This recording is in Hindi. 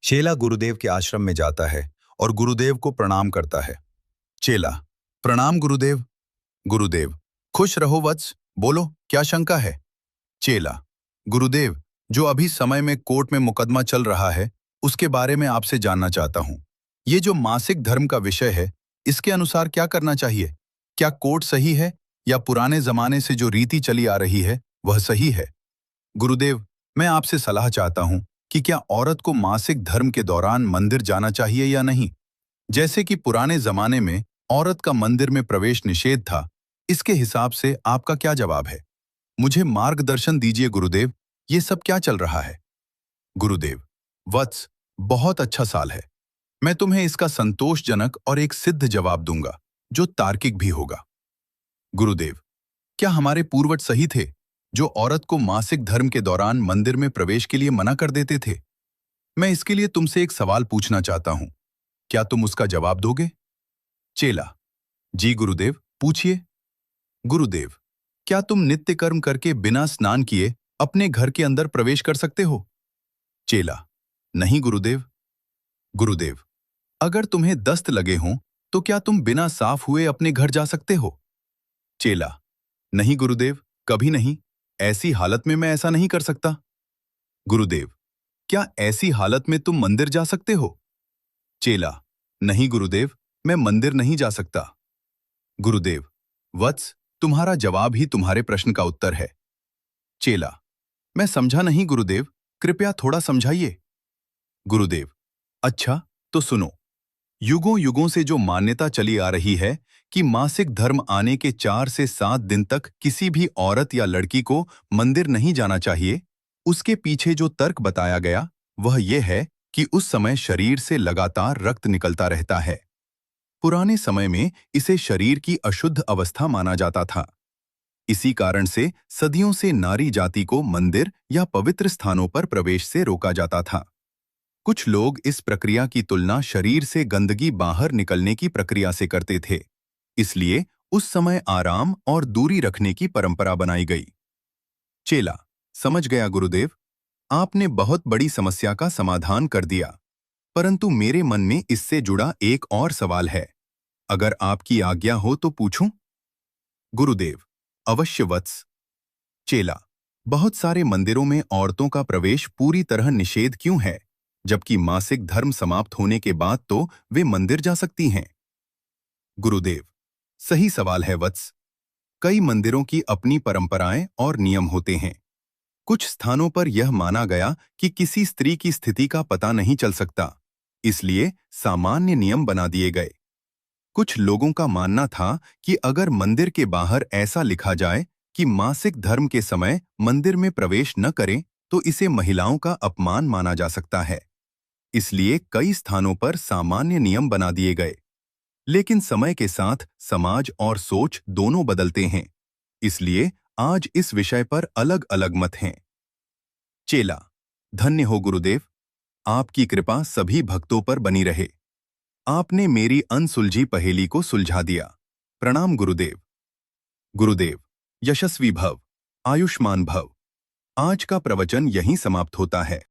चेला गुरुदेव के आश्रम में जाता है और गुरुदेव को प्रणाम करता है। चेला, प्रणाम गुरुदेव। गुरुदेव, खुश रहो वत्स, बोलो क्या शंका है। चेला, गुरुदेव, जो अभी समय में कोर्ट में मुकदमा चल रहा है उसके बारे में आपसे जानना चाहता हूँ। ये जो मासिक धर्म का विषय है, इसके अनुसार क्या करना चाहिए? क्या कोर्ट सही है या पुराने जमाने से जो रीति चली आ रही है वह सही है? गुरुदेव, मैं आपसे सलाह चाहता हूँ कि क्या औरत को मासिक धर्म के दौरान मंदिर जाना चाहिए या नहीं? जैसे कि पुराने जमाने में औरत का मंदिर में प्रवेश निषेध था, इसके हिसाब से आपका क्या जवाब है? मुझे मार्गदर्शन दीजिए गुरुदेव, ये सब क्या चल रहा है? गुरुदेव, वत्स, बहुत अच्छा साल है। मैं तुम्हें इसका संतोषजनक और एक सिद्ध जवाब दूंगा, जो तार्किक भी होगा। गुरुदेव, क्या हमारे पूर्वज सही थे, जो औरत को मासिक धर्म के दौरान मंदिर में प्रवेश के लिए मना कर देते थे? मैं इसके लिए तुमसे एक सवाल पूछना चाहता हूं, क्या तुम उसका जवाब दोगे? चेला, जी गुरुदेव, पूछिए। गुरुदेव, क्या तुम नित्य कर्म करके बिना स्नान किए अपने घर के अंदर प्रवेश कर सकते हो? चेला, नहीं गुरुदेव। गुरुदेव, अगर तुम्हें दस्त लगे हों तो क्या तुम बिना साफ हुए अपने घर जा सकते हो? चेला, नहीं गुरुदेव, कभी नहीं। ऐसी हालत में मैं ऐसा नहीं कर सकता। गुरुदेव, क्या ऐसी हालत में तुम मंदिर जा सकते हो? चेला, नहीं गुरुदेव, मैं मंदिर नहीं जा सकता। गुरुदेव, वत्स, तुम्हारा जवाब ही तुम्हारे प्रश्न का उत्तर है। चेला, मैं समझा नहीं गुरुदेव, कृपया थोड़ा समझाइए। गुरुदेव, अच्छा, तो सुनो। युगों युगों से जो मान्यता चली आ रही है कि मासिक धर्म आने के 4 से 7 दिन तक किसी भी औरत या लड़की को मंदिर नहीं जाना चाहिए, उसके पीछे जो तर्क बताया गया वह यह है कि उस समय शरीर से लगातार रक्त निकलता रहता है। पुराने समय में इसे शरीर की अशुद्ध अवस्था माना जाता था। इसी कारण से सदियों से नारी जाति को मंदिर या पवित्र स्थानों पर प्रवेश से रोका जाता था। कुछ लोग इस प्रक्रिया की तुलना शरीर से गंदगी बाहर निकलने की प्रक्रिया से करते थे, इसलिए उस समय आराम और दूरी रखने की परंपरा बनाई गई। चेला, समझ गया गुरुदेव, आपने बहुत बड़ी समस्या का समाधान कर दिया, परंतु मेरे मन में इससे जुड़ा एक और सवाल है। अगर आपकी आज्ञा हो तो पूछूं? गुरुदेव, अवश्य वत्स। चेला, बहुत सारे मंदिरों में औरतों का प्रवेश पूरी तरह निषेध क्यों है, जबकि मासिक धर्म समाप्त होने के बाद तो वे मंदिर जा सकती हैं? गुरुदेव, सही सवाल है वत्स। कई मंदिरों की अपनी परंपराएं और नियम होते हैं। कुछ स्थानों पर यह माना गया कि किसी स्त्री की स्थिति का पता नहीं चल सकता, इसलिए सामान्य नियम बना दिए गए। कुछ लोगों का मानना था कि अगर मंदिर के बाहर ऐसा लिखा जाए कि मासिक धर्म के समय मंदिर में प्रवेश न करें, तो इसे महिलाओं का अपमान माना जा सकता है। इसलिए कई स्थानों पर सामान्य नियम बना दिए गए। लेकिन समय के साथ समाज और सोच दोनों बदलते हैं, इसलिए आज इस विषय पर अलग-अलग मत हैं। चेला, धन्य हो गुरुदेव, आपकी कृपा सभी भक्तों पर बनी रहे। आपने मेरी अनसुलझी पहेली को सुलझा दिया। प्रणाम गुरुदेव। गुरुदेव, यशस्वी भव, आयुष्मान भव। आज का प्रवचन यहीं समाप्त होता है।